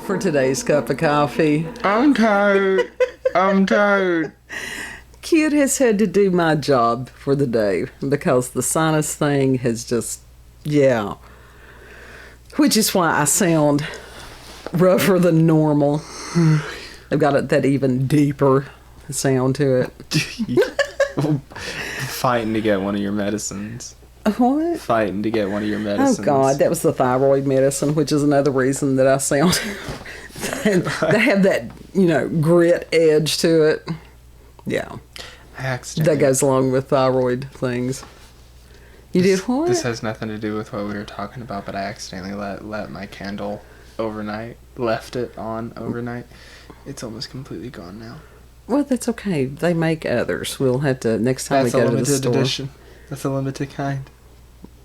for today's cup of coffee. I'm tired. I'm tired. Kid has had to do my job for the day because the sinus thing has just, which is why I sound rougher than normal. I've got that even deeper sound to it. Fighting to get one of your medicines. What? Fighting to get one of your medicines. Oh, God, that was the thyroid medicine, which is another reason that I sound... they have that, grit edge to it. Yeah. That goes along with thyroid things. You did what? This has nothing to do with what we were talking about, but I accidentally let my candle overnight. Left it on overnight. It's almost completely gone now. Well, that's okay. They make others. We'll have to, next time we go to the store. That's a limited edition. That's a limited kind.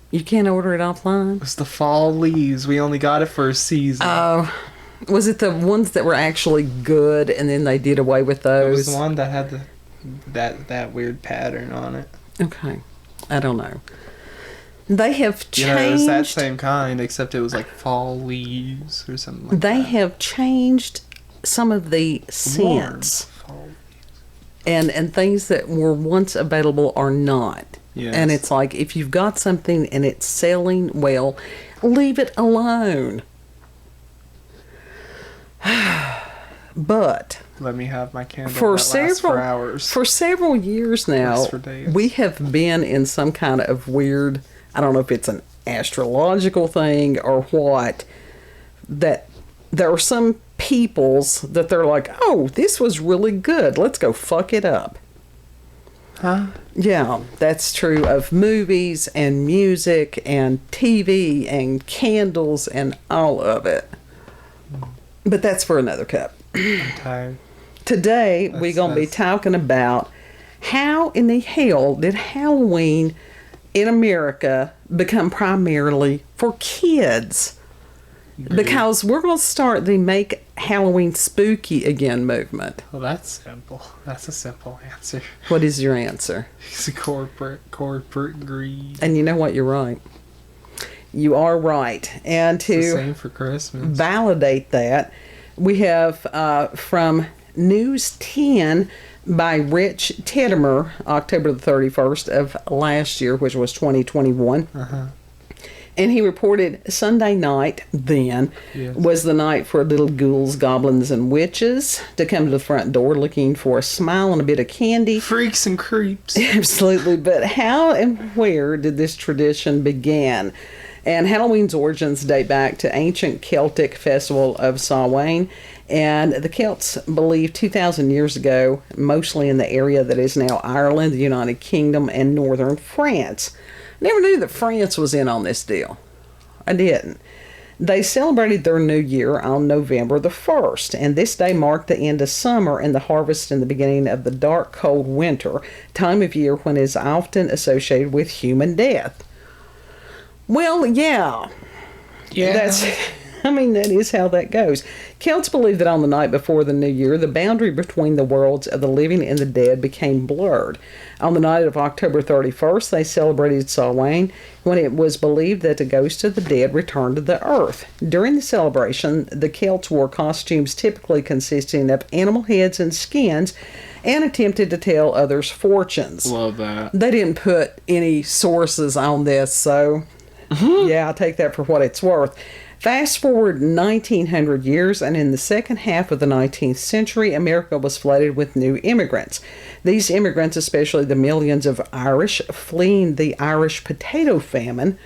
You can't order it offline? It's the fall leaves. We only got it for a season. Oh. Was it the ones that were actually good and then they did away with those? It was the one that had that weird pattern on it. Okay. I don't know. They have changed... it was that same kind, except it was like fall leaves or something like that. They have changed some of the scents. And things that were once available are not. Yes. And it's like, if you've got something and it's selling well, leave it alone. But let me have my candle that lasts for hours. For several years now, we have been in some kind of weird, I don't know if it's an astrological thing or what, that there are some peoples that they're like, oh, this was really good, let's go fuck it up. Huh? Yeah, that's true of movies and music and TV and candles and all of it. But that's for another cup. I'm tired. Today, we're going to be talking about how in the hell did Halloween in America become primarily for kids? Because we're going to start the Make Halloween Spooky Again movement. Well, that's simple. That's a simple answer. What is your answer? It's corporate greed. And you know what? You're right. You are right. And to it's the same for Christmas. Validate that, we have from News 10 by Rich Tettemer, October the 31st of last year, which was 2021. Uh-huh. And he reported Sunday night then was the night for little ghouls, goblins, and witches to come to the front door looking for a smile and a bit of candy. Freaks and creeps. Absolutely. But how and where did this tradition begin? And Halloween's origins date back to ancient Celtic festival of Samhain. And the Celts believed 2,000 years ago, mostly in the area that is now Ireland, the United Kingdom, and northern France. Never knew that France was in on this deal. I didn't. They celebrated their new year on November the 1st, and this day marked the end of summer and the harvest and the beginning of the dark, cold winter, time of year when it is often associated with human death. Well, yeah. That is how that goes. Celts believe that on the night before the new year, the boundary between the worlds of the living and the dead became blurred. On the night of October 31st, they celebrated Samhain, when it was believed that the ghosts of the dead returned to the earth. During the celebration, the Celts wore costumes typically consisting of animal heads and skins, and attempted to tell others' fortunes. Love that. They didn't put any sources on this, so yeah, I'll take that for what it's worth. Fast forward 1900 years, and in the second half of the 19th century, America was flooded with new immigrants. These immigrants, especially the millions of Irish fleeing the Irish potato famine,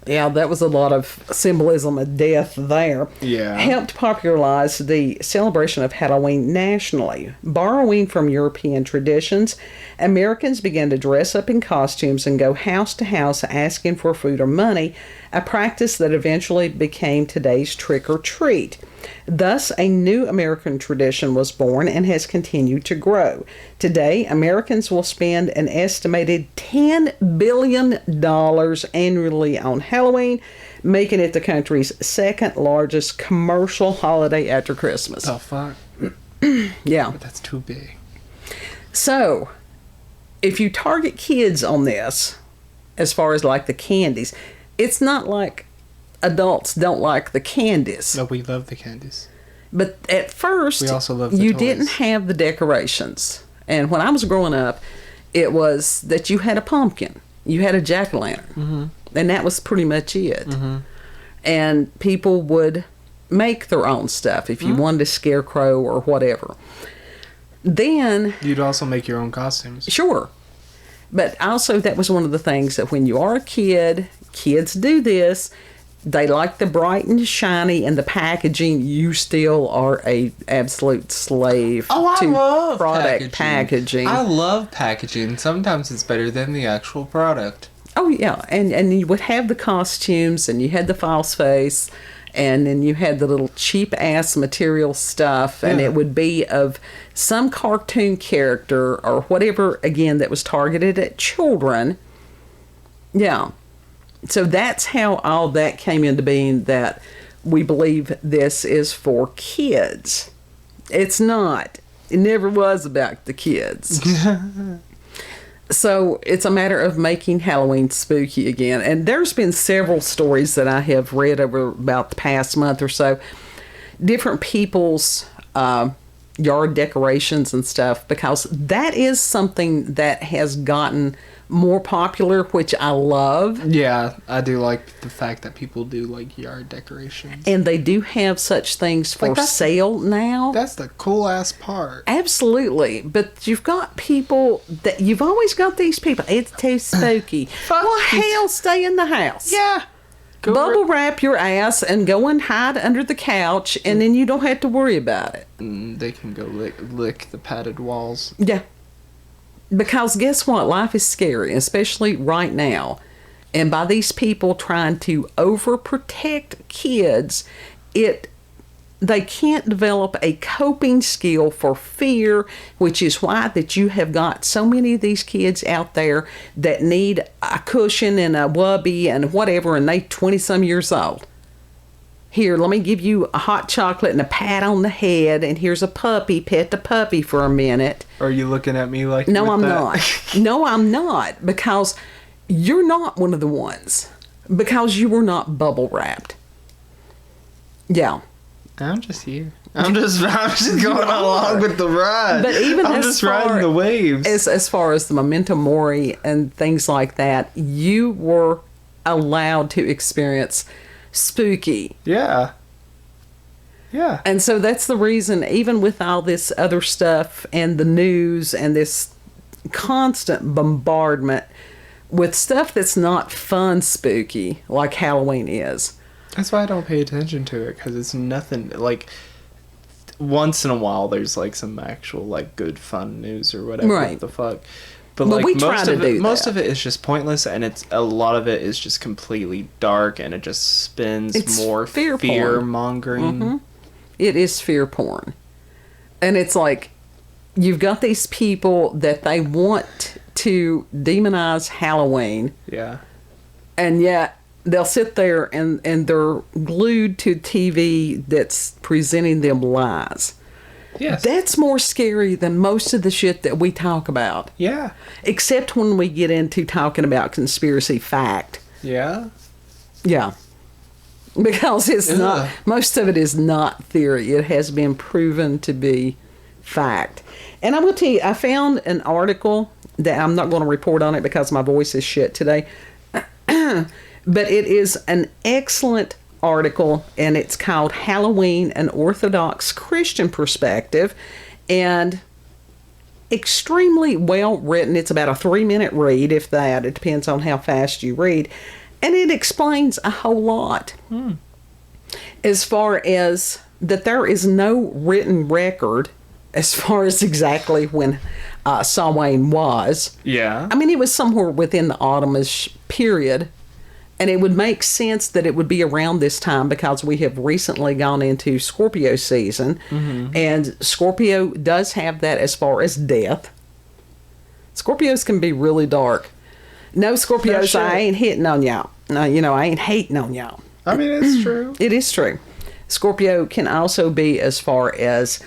that was a lot of symbolism of death there, helped popularize the celebration of Halloween nationally. Borrowing from European traditions, Americans began to dress up in costumes and go house to house asking for food or money, a practice that eventually became today's trick-or-treat. Thus, a new American tradition was born and has continued to grow. Today, Americans will spend an estimated $10 billion annually on Halloween, making it the country's second largest commercial holiday after Christmas. The fuck? Yeah. But that's too big. So, if you target kids on this, as far as like the candies, it's not like adults don't like the candies. No, we love the candies. But at first, We also love the you toys. didn't have the decorations. And when I was growing up, it was that you had a pumpkin, you had a jack-o'-lantern, and that was pretty much it. And people would make their own stuff if you wanted a scarecrow or whatever. Then... You'd also make your own costumes. Sure. But also that was one of the things that when you are a kid, kids do this... They like the bright and shiny and the packaging. You still are a absolute slave I love product packaging. I love packaging. Sometimes it's better than the actual product. Oh, yeah. And you would have the costumes, and you had the false face, and then you had the little cheap-ass material stuff, and it would be of some cartoon character or whatever, again, that was targeted at children. Yeah. So that's how all that came into being, that we believe this is for kids. It's not. It never was about the kids. So it's a matter of making Halloween spooky again. And there's been several stories that I have read over about the past month or so. Different people's yard decorations and stuff, because that is something that has gotten more popular, which I love. Yeah, I do like the fact that people do like yard decorations. And they do have such things for sale now. That's the cool ass part. Absolutely. But you've got people that you've always got these people. It's too spooky. Well, hell, stay in the house. Yeah. Bubble wrap your ass and go and hide under the couch, and then you don't have to worry about it. They can go lick the padded walls. Yeah. Because guess what? Life is scary, especially right now. And by these people trying to overprotect kids, they can't develop a coping skill for fear, which is why that you have got so many of these kids out there that need a cushion and a wubby and whatever, and they 20-some years old. Here, let me give you a hot chocolate and a pat on the head, and here's a puppy. Pet the puppy for a minute. Are you looking at me like No, I'm that? not. No, I'm not. Because you're not one of the ones. Because you were not bubble wrapped. Yeah. I'm just here. I'm just going along with the ride. But even I'm as just far riding the waves. As far as the memento mori and things like that, you were allowed to experience spooky. Yeah. Yeah. And so that's the reason, even with all this other stuff and the news and this constant bombardment with stuff that's not fun spooky, like Halloween is. That's why I don't pay attention to it, because it's nothing, like, once in a while there's, like, some actual, like, good fun news or whatever. Right. What the fuck. But Well, like we try to do most that. of it is just pointless, and a lot of it is just completely dark, and it just spins It's more fear porn. fear-mongering. It is fear porn. And it's like, you've got these people that they want to demonize Halloween, Yeah. and yet they'll sit there and they're glued to TV that's presenting them lies. Yes. That's more scary than most of the shit that we talk about. Yeah. Except when we get into talking about conspiracy fact. Yeah. Yeah. Because it's not, most of it is not theory. It has been proven to be fact. And I will tell you, I found an article that I'm not going to report on it because my voice is shit today. But it is an excellent article, and it's called Halloween, an Orthodox Christian Perspective, and extremely well written. It's about a 3-minute read, if that. It depends on how fast you read. And it explains a whole lot. As far as that there is no written record as far as exactly when Samhain was. Yeah. I mean, it was somewhere within the autumnish period. And it would make sense that it would be around this time because we have recently gone into Scorpio season. And Scorpio does have that as far as death. Scorpios can be really dark. No, Scorpios, No, I ain't hitting on y'all. No, I ain't hating on y'all. I mean, it's true. It is true. Scorpio can also be as far as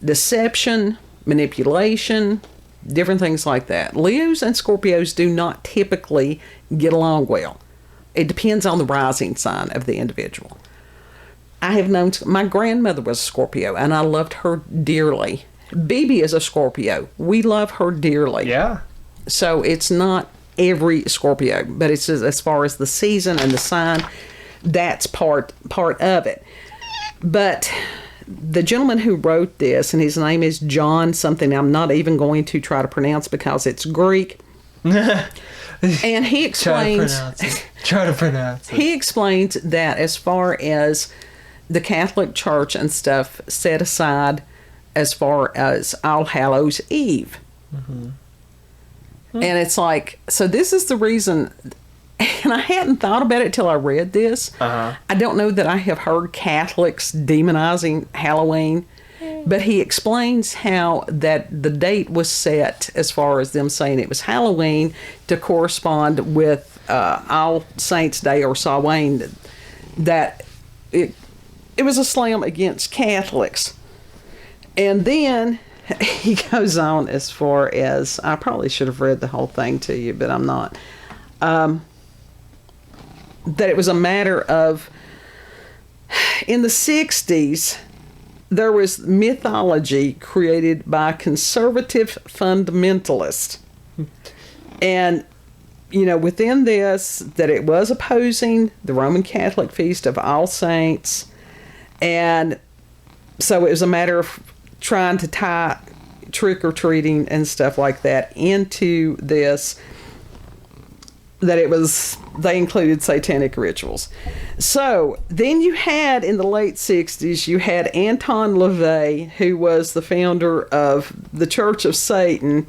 deception, manipulation, different things like that. Leos and Scorpios do not typically get along well. It depends on the rising sign of the individual. I have known, my grandmother was a Scorpio, and I loved her dearly. BB is a Scorpio. We love her dearly. Yeah. So it's not every Scorpio, but it's just, as far as the season and the sign, that's part of it. But the gentleman who wrote this, and his name is John something I'm not even going to try to pronounce because it's Greek. And he explains... Try to pronounce it. He explains that as far as the Catholic Church and stuff set aside as far as All Hallows Eve. Mm-hmm. And it's like, so this is the reason, and I hadn't thought about it till I read this. I don't know that I have heard Catholics demonizing Halloween, but he explains how that the date was set as far as them saying it was Halloween to correspond with All Saints Day or Samhain, that it was a slam against Catholics. And then he goes on as far as, I probably should have read the whole thing to you, but I'm not. That it was a matter of, in the 60s, there was mythology created by conservative fundamentalists. And, you know, within this, that it was opposing the Roman Catholic feast of All Saints. And so it was a matter of trying to tie trick-or-treating and stuff like that into this, that it was, they included satanic rituals. So then you had, in the late 60s, you had Anton LaVey, who was the founder of the Church of Satan,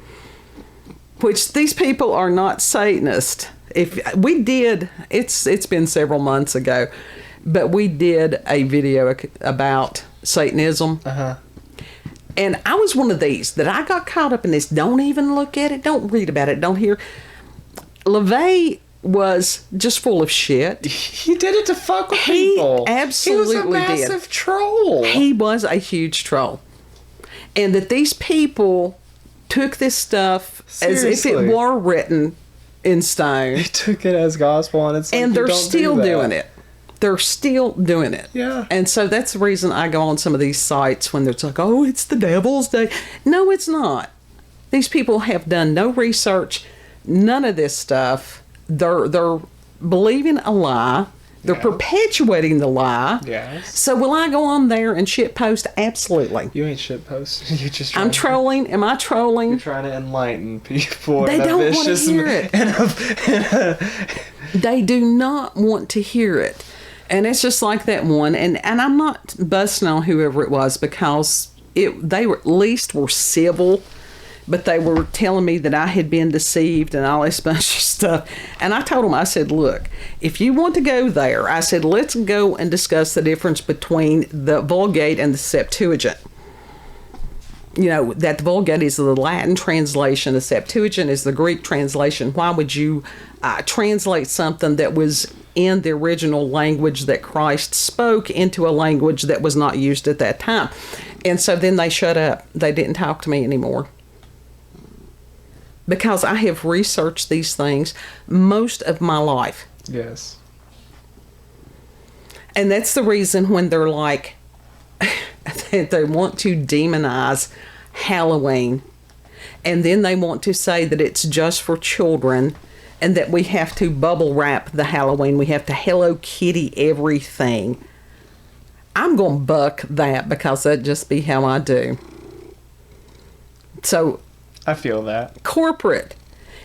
which these people are not Satanists. If we did, it's been several months ago, but we did a video about Satanism. And I was one of these, that I got caught up in this. Don't even look at it. Don't read about it. Don't hear. LaVey was just full of shit. He did it to fuck with people. He absolutely did. He was a massive troll. He was a huge troll. And that these people took this stuff Seriously. as if it were written in stone. They took it as gospel, and it's like, and they're still doing it. They're still doing it. Yeah. And so that's the reason I go on some of these sites when it's like, oh, it's the devil's day. No, it's not. These people have done no research, none of this stuff. They're believing a lie. They're perpetuating the lie. Yes. So will I go on there and shitpost? Absolutely. You ain't shitpost. You're just I'm trolling. Am I trolling? You're trying to enlighten people. They don't want to hear it. They do not want to hear it. And it's just like that one. And I'm not busting on whoever it was, because they were at least were civil, but they were telling me that I had been deceived and all this bunch of stuff. And I told them, I said, look, if you want to go there, I said, let's go and discuss the difference between the Vulgate and the Septuagint. You know, that the Vulgate is the Latin translation, the Septuagint is the Greek translation. Why would you translate something that was in the original language that Christ spoke into a language that was not used at that time? And so then they shut up. They didn't talk to me anymore. Because I have researched these things most of my life. Yes. And that's the reason when they're like, they want to demonize Halloween, and then they want to say that it's just for children, and that we have to bubble wrap the Halloween, we have to Hello Kitty everything. I'm going to buck that, because that just be how I do. So I feel that. Corporate,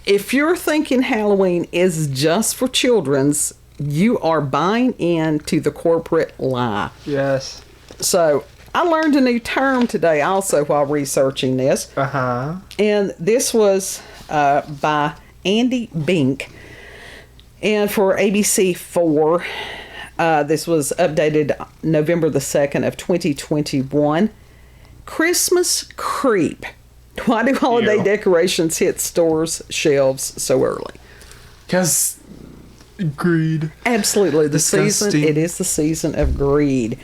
if you're thinking Halloween is just for children's, you are buying into the corporate lie. Yes. So I learned a new term today also while researching this. And this was by Andy Bink. And for ABC4, this was updated November the 2nd of 2021. Christmas creep. Why do holiday decorations hit stores' shelves so early? Because greed. Absolutely. Disgusting. Season, it is the season of greed.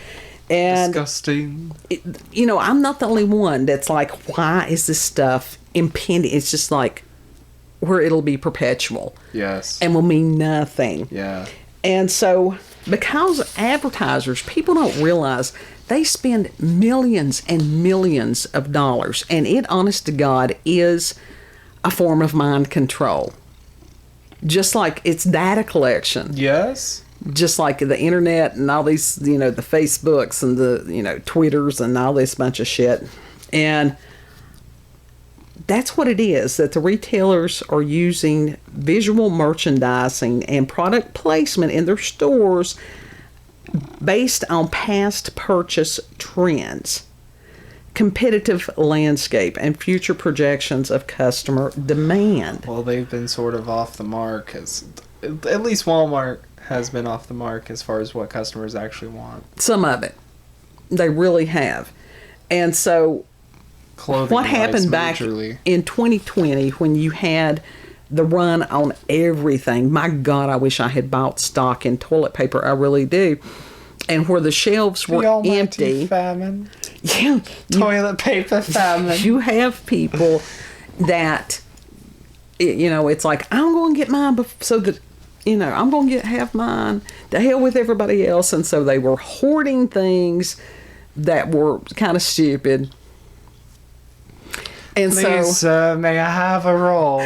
And disgusting. You know, I'm not the only one that's like, why is this stuff impending? It's just like where it'll be perpetual. Yes. And will mean nothing. Yeah. And so because advertisers, people don't realize they spend millions and millions of dollars, and it, honest to God, is a form of mind control. Just like it's data collection. Yes. Just like the internet and all these, the Facebooks and the, Twitters and all this bunch of shit. And that's what it is, that the retailers are using visual merchandising and product placement in their stores based on past purchase trends, competitive landscape, and future projections of customer demand. Well, they've been sort of off the mark, at least Walmart has been off the mark as far as what customers actually want. Some of it. They really have. And so what happened back in 2020 when you had the run on everything? My God, I wish I had bought stock in toilet paper. I really do. And where the shelves were empty. Famine. Yeah. Toilet paper famine. You have people that, it's like, I'm going to get mine so that, I'm going to have mine. The hell with everybody else. And so they were hoarding things that were kind of stupid. And Please, may I have a roll?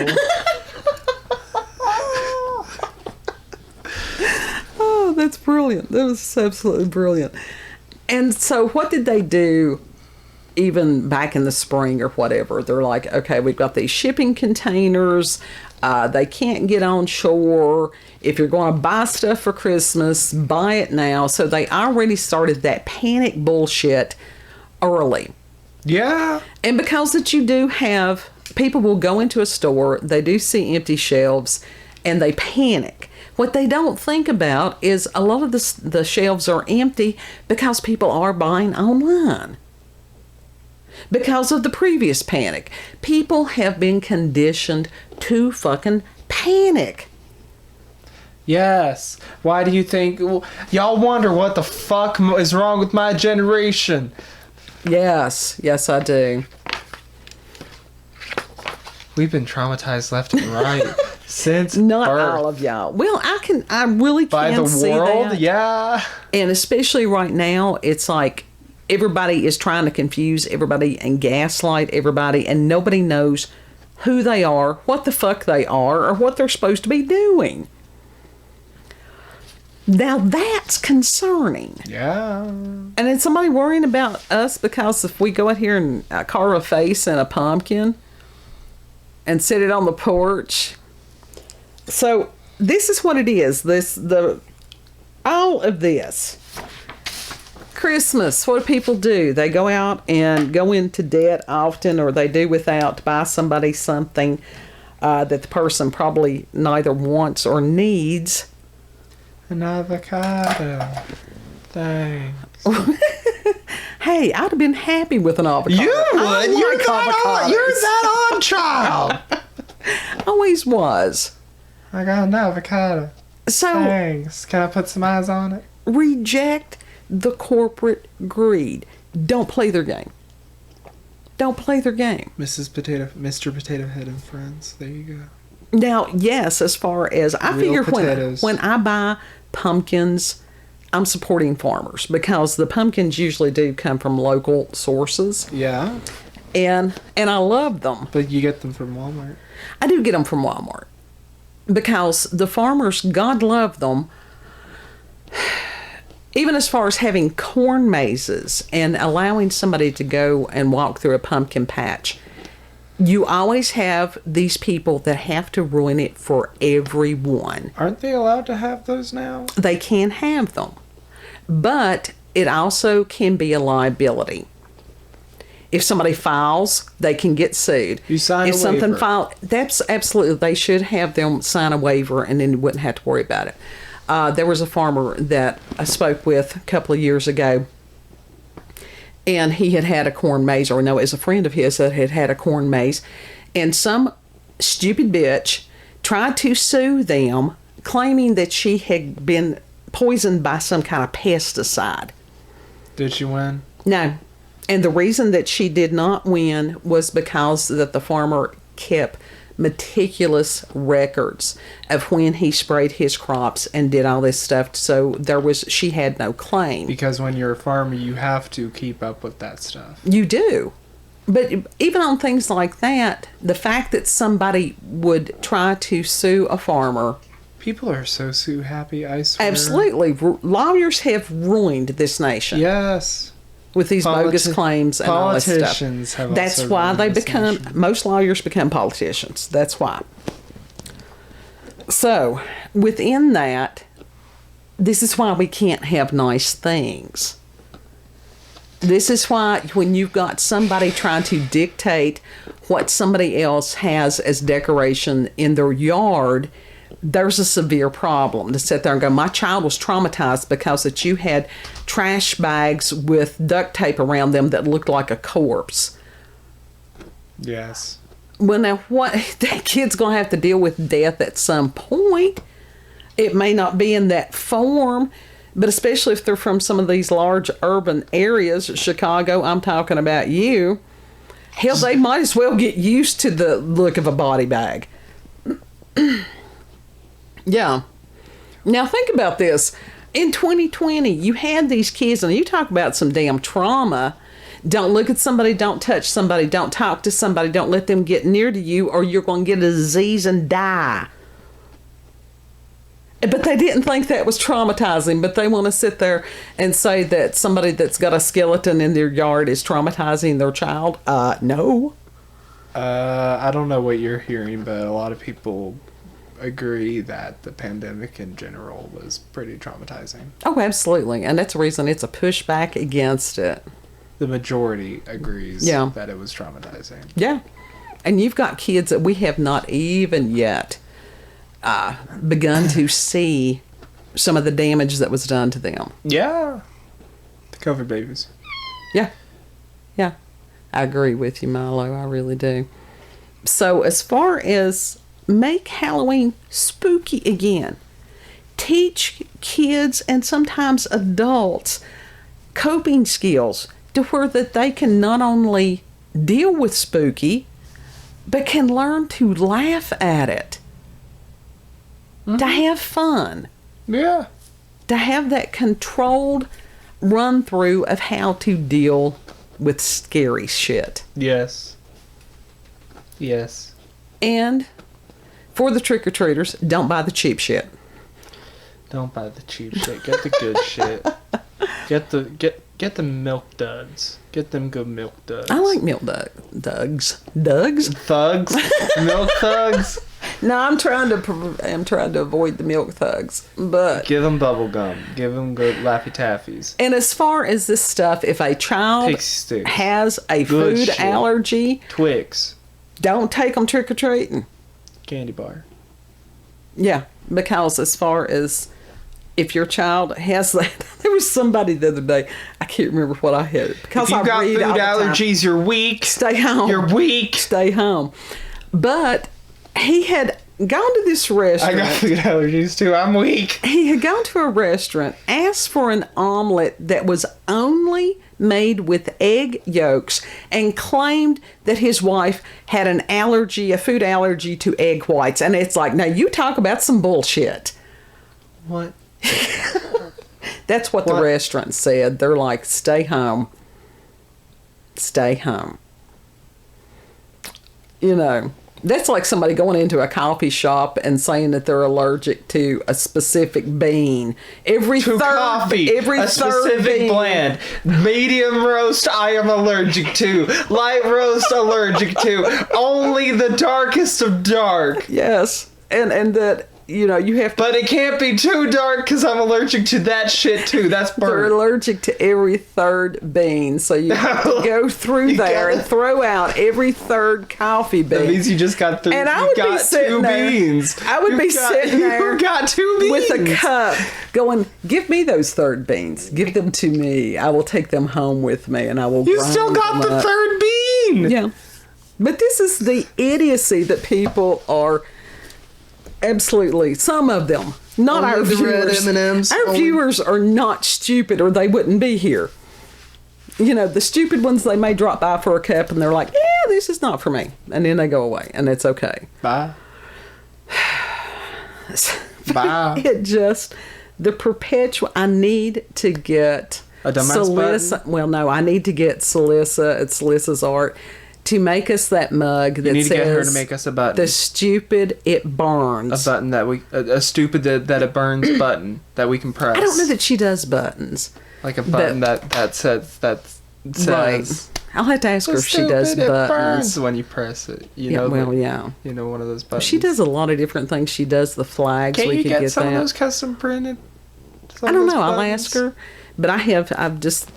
Oh, that's brilliant. That was absolutely brilliant. And so what did they do even back in the spring or whatever? They're like, okay, we've got these shipping containers. They can't get on shore. If you're going to buy stuff for Christmas, buy it now. So they already started that panic bullshit early. Yeah. And because that you do have, people will go into a store, they do see empty shelves, and they panic. What they don't think about is a lot of the shelves are empty because people are buying online. Because of the previous panic. People have been conditioned to fucking panic. Yes. Why do you think... y'all wonder what the fuck is wrong with my generation. Yes. Yes, I do. We've been traumatized left and right since Not birth. all of y'all. Well, I really By can the see world, that. yeah. And especially right now, it's like everybody is trying to confuse everybody and gaslight everybody, and nobody knows who they are, what the fuck they are, or what they're supposed to be doing. Now that's concerning. Yeah. And then somebody worrying about us because if we go out here and carve a face in a pumpkin and sit it on the porch. So this is what it is. All of this. Christmas, what do people do? They go out and go into debt often, or they do without to buy somebody something that the person probably neither wants or needs. An avocado. Thanks. Hey, I'd have been happy with an avocado. You would. You're that odd child. Always was. I got an avocado. So Thanks. Can I put some eyes on it? reject the corporate greed. Don't play their game. Don't play their game. Mr. Potato Head and friends. There you go. Now, yes, as far as I Real figure potatoes. when I buy pumpkins, I'm supporting farmers because the pumpkins usually do come from local sources. Yeah. And I love them. But you get them from Walmart. I do get them from Walmart because the farmers, God love them. Even as far as having corn mazes and allowing somebody to go and walk through a pumpkin patch, you always have these people that have to ruin it for everyone. Aren't they allowed to have those now? They can have them, but it also can be a liability. If somebody files, they can get sued. You sign if a something waiver. filed, that's absolutely, they should have them sign a waiver and then you wouldn't have to worry about it. There was a farmer that I spoke with a couple of years ago, and he had a corn maze, or no, it was a friend of his that had a corn maze, and some stupid bitch tried to sue them, claiming that she had been poisoned by some kind of pesticide. Did she win? No. And the reason that she did not win was because that the farmer kept meticulous records of when he sprayed his crops and did all this stuff. So she had no claim. Because when you're a farmer, you have to keep up with that stuff. You do. But even on things like that, the fact that somebody would try to sue a farmer. People are so sue happy, I swear. Absolutely. Lawyers have ruined this nation. Yes. With these bogus claims and all this stuff. Politicians have That's also why they ruined this become, nation. most lawyers become politicians. That's why. So, within that, this is why we can't have nice things. This is why when you've got somebody trying to dictate what somebody else has as decoration in their yard, there's a severe problem to sit there and go, my child was traumatized because that you had trash bags with duct tape around them that looked like a corpse. Yes. Well, now, what? That kid's going to have to deal with death at some point. It may not be in that form, but especially if they're from some of these large urban areas, Chicago, I'm talking about you, hell, they might as well get used to the look of a body bag. Yeah. Now, think about this. In 2020, you had these kids, and you talk about some damn trauma. Don't look at somebody, don't touch somebody, don't talk to somebody, don't let them get near to you, or you're going to get a disease and die. But they didn't think that was traumatizing, but they want to sit there and say that somebody that's got a skeleton in their yard is traumatizing their child. No. I don't know what you're hearing, but a lot of people agree that the pandemic in general was pretty traumatizing. Oh, absolutely. And that's the reason it's a pushback against it. The majority agrees that it was traumatizing. Yeah. And you've got kids that we have not even yet begun to see some of the damage that was done to them. Yeah. The COVID babies. Yeah. Yeah. I agree with you, Milo. I really do. So as far as make Halloween spooky again, teach kids and sometimes adults coping skills to where that they can not only deal with spooky, but can learn to laugh at it. Mm-hmm. To have fun. Yeah. To have that controlled run through of how to deal with scary shit. Yes. Yes. And for the trick-or-treaters, don't buy the cheap shit. Don't buy the cheap shit. Get the good shit. Get the milk duds. Get them good milk duds. I like milk dugs. Dugs? Thugs? Milk thugs? No, I'm trying to avoid the milk thugs, but give them bubble gum. Give them good Laffy Taffies. And as far as this stuff, if a child has a good food shit. allergy, Twix, don't take them trick or treating. Candy bar. Yeah, because as far as if your child has that, there was somebody the other day, I can't remember what I had. Because if you got food allergies, you're weak. Stay home. You're weak. Stay home. But he had gone to this restaurant. I got food allergies too. I'm weak. He had gone to a restaurant, asked for an omelet that was only made with egg yolks, and claimed that his wife had an allergy, a food allergy to egg whites. And it's like, now you talk about some bullshit. What? That's what the restaurant said. They're like, stay home. Stay home. You know, that's like somebody going into a coffee shop and saying that they're allergic to a specific bean. Every third specific blend. Medium roast, I am allergic to. Light roast, allergic to. Only the darkest of dark. Yes. And that, you know, you have to... But it can't be too dark because I'm allergic to that shit too. That's burnt. They're allergic to every third bean. So you have to go through there and throw out every third coffee bean. That means you just got three. And I would be sitting there. Beans. I would be sitting there. You got 2 beans. With a cup going, give me those third beans. Give them to me. I will take them home with me and I will You still got the third bean. Yeah. But this is the idiocy that people are... Absolutely. Some of them. Not our viewers. M&Ms. Our viewers are not stupid or they wouldn't be here. You know, the stupid ones, they may drop by for a cup and they're like, yeah, this this is not for me. And then they go away, and it's okay. Bye. Bye. It just, the perpetual, I need to get a dumbass button? Well, no, I need to get Sylisa at SylisaArt to make us that mug that you need says, to get her to make us a button. The stupid, it burns. A button that a stupid that it burns button that we can press. I don't know that she does buttons. Like a button that says, right. I'll have to ask her if she does buttons. It burns when you press it. You know, one of those buttons. She does a lot of different things. She does the flags. Can't we you could get some of those custom printed? I don't know. I'll ask her. But I've just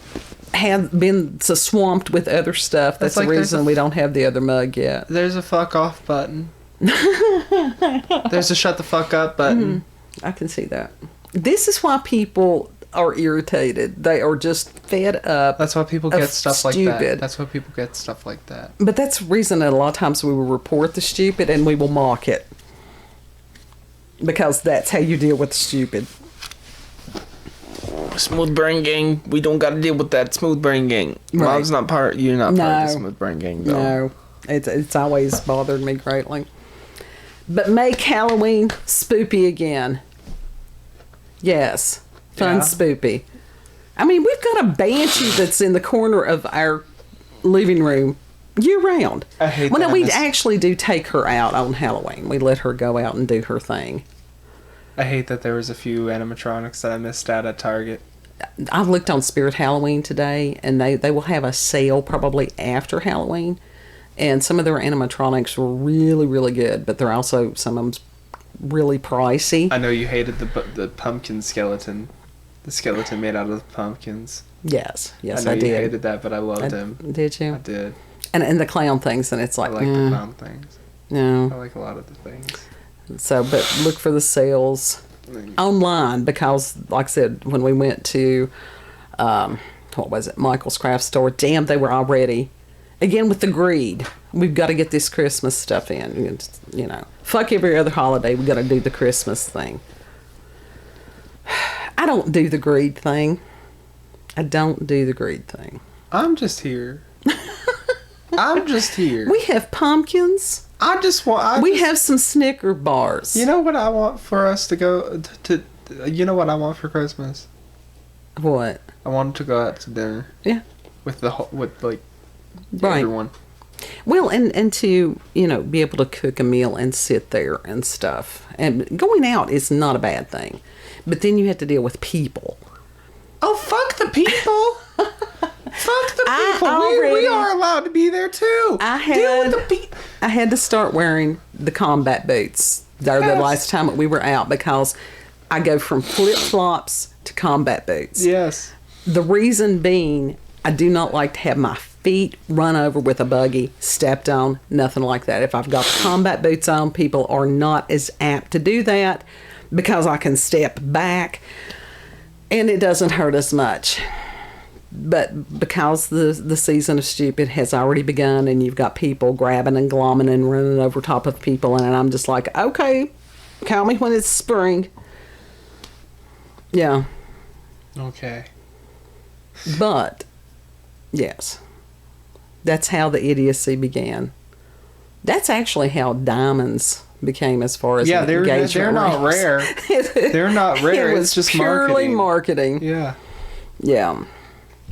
been so swamped with other stuff. That's the reason we don't have the other mug yet. There's a fuck off button. There's a shut the fuck up button. I can see that. This is why people are irritated. They are just fed up. That's why people get stuff like that. That's why people get stuff like that. But that's the reason that a lot of times we will report the stupid and we will mock it. Because that's how you deal with the stupid. Smooth brain gang. We don't got to deal with that smooth brain gang. Right. Mom's not part. You're not part of the smooth brain gang, though. No, it's always bothered me greatly. But make Halloween spoopy again. Yes, fun spoopy. I mean, we've got a banshee that's in the corner of our living room year round. I hate that. Well, no, we actually do take her out on Halloween. We let her go out and do her thing. I hate that there was a few animatronics that I missed out at Target. I looked on Spirit Halloween today, and they will have a sale probably after Halloween. And some of their animatronics were really, really good, but they're also, some of them's really pricey. I know you hated the pumpkin skeleton. The skeleton made out of pumpkins. Yes, I did. I know you hated that, but I loved him. Did you? I did. And the clown things, and it's like... I like the clown things. No. I like a lot of the things. So, but look for the sales online, because, like I said, when we went to, what was it, Michael's Craft Store, damn, they were already, again with the greed, we've got to get this Christmas stuff in, you know. Fuck every other holiday, we got to do the Christmas thing. I don't do the greed thing. I'm just here. I'm just here. We have pumpkins. We have some Snicker bars. You know what I want for us to go to you know what I want for Christmas? What? I want to go out to dinner. Yeah. With everyone. Well, and to, you know, be able to cook a meal and sit there and stuff. And going out is not a bad thing. But then you have to deal with people. Oh, fuck the people. Fuck the people. We are allowed to be there too. I had to start wearing the combat boots the last time that we were out, because I go from flip-flops to combat boots. Yes. The reason being, I do not like to have my feet run over with a buggy, stepped on, nothing like that. If I've got the combat boots on, people are not as apt to do that, because I can step back and it doesn't hurt as much. But because the season of stupid has already begun, and you've got people grabbing and glomming and running over top of people, and I'm just like, okay, call me when it's spring. Yeah. Okay. But, yes, that's how the idiocy began. That's actually how diamonds became, as far as they're not rare. They're not rare. It's just purely marketing. Yeah. Yeah.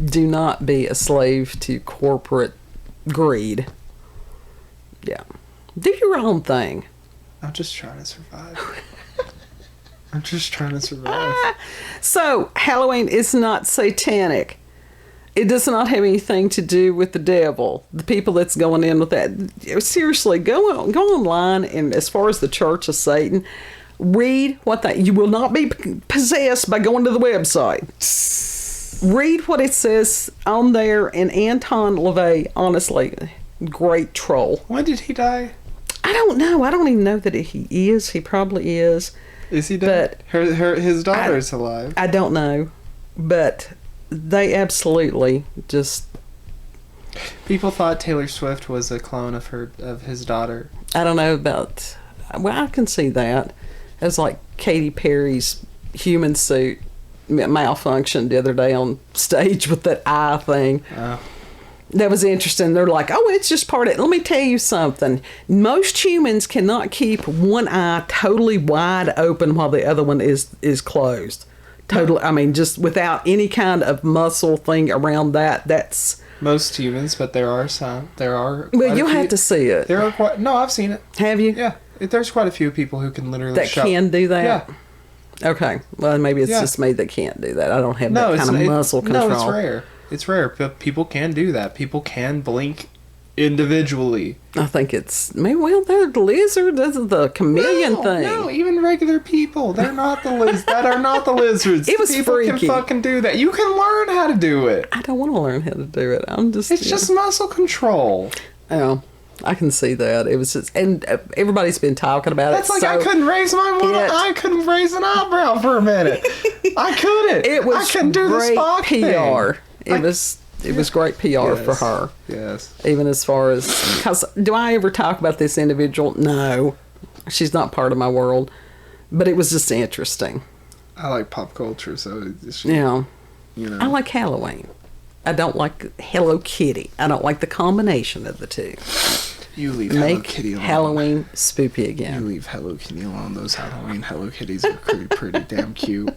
Do not be a slave to corporate greed. Yeah. Do your own thing. I'm just trying to survive. So, Halloween is not satanic. It does not have anything to do with the devil. The people that's going in with that. Seriously, go online, and as far as the Church of Satan, read you will not be possessed by going to the website. Read what it says on there, and Anton LaVey, honestly, great troll. When did he die? I don't know. I don't even know that he is. He probably is. Is he dead? But his daughter's alive. I don't know. But they absolutely just... People thought Taylor Swift was a clone of his daughter. I don't know about... Well, I can see that. It was like Katy Perry's human suit malfunctioned the other day on stage with that eye thing. That was interesting. They're like, oh, it's just part of it. Let me tell you something. Most humans cannot keep one eye totally wide open while the other one is closed. Totally. I mean, just without any kind of muscle thing around that. That's most humans, but there are some. There are. Well, you'll have to see it. There are quite. No, I've seen it. Have you? Yeah. There's quite a few people who can literally that can do that. Yeah. Okay. Well, maybe it's just me that can't do that. I don't have that kind of muscle control. No, it's rare. It's rare, but people can do that. People can blink individually. I think it's maybe they're the lizard. That's the chameleon thing. No, even regular people. They're not the that are not the lizards. It was people freaky. Can fucking do that. You can learn how to do it. I don't want to learn how to do it. It's just muscle control. Oh, I can see that. It was just, and everybody's been talking about That's it. That's like I couldn't raise I couldn't raise an eyebrow for a minute. I couldn't. It was I couldn't do the Spock PR. It was great PR for her. Yes. Even as far as, because do I ever talk about this individual? No. She's not part of my world. But it was just interesting. I like pop culture, so yeah. You know. I like Halloween. I don't like Hello Kitty. I don't like the combination of the two. You leave Hello Kitty alone. Halloween spoopy again. You leave Hello Kitty alone. Those Halloween Hello Kitties are pretty damn cute.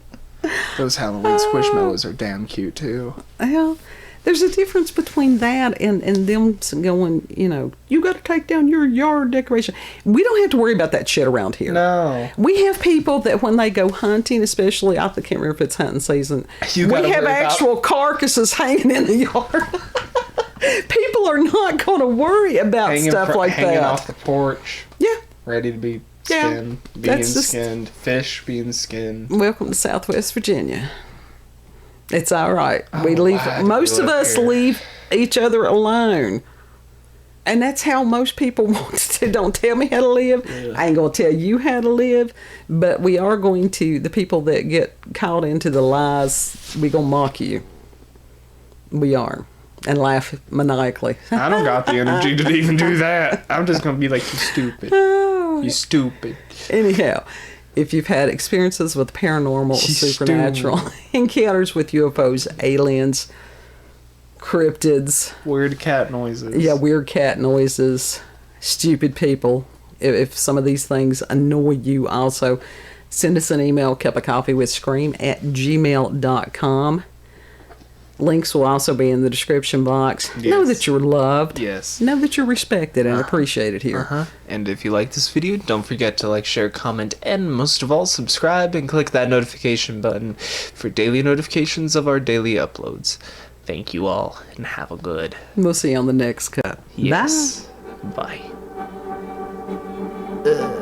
Those Halloween Squishmallows are damn cute too. Well, there's a difference between that and them going, you got to take down your yard decoration. We don't have to worry about that shit around here. No. We have people that when they go hunting, especially, I can't remember if it's hunting season, we have actual carcasses hanging in the yard. People are not going to worry about stuff like that. Hanging off the porch. Yeah. Ready to be skinned, skinned, fish being skinned. Welcome to Southwest Virginia. It's all right. We leave. Most of us leave each other alone, and that's how most people want to. Don't tell me how to live. Yeah. I ain't gonna tell you how to live, but we are going to. The people that get caught into the lies, we gonna mock you. We are. And laugh maniacally. I don't got the energy to even do that. I'm just gonna be like, you stupid. Oh. You stupid. Anyhow, if you've had experiences with paranormal, supernatural encounters with UFOs, aliens, cryptids, weird cat noises. Yeah, weird cat noises, stupid people. If some of these things annoy you, also send us an email, cupofcoffeewithscream@gmail.com. Links will also be in the description box. Yes. Know that you're loved. Yes. Know that you're respected and appreciated here. And if you like this video, don't forget to like, share, comment, and most of all, subscribe and click that notification button for daily notifications of our daily uploads. Thank you all, and have a good. We'll see you on the next cut. Yes. Bye. Bye.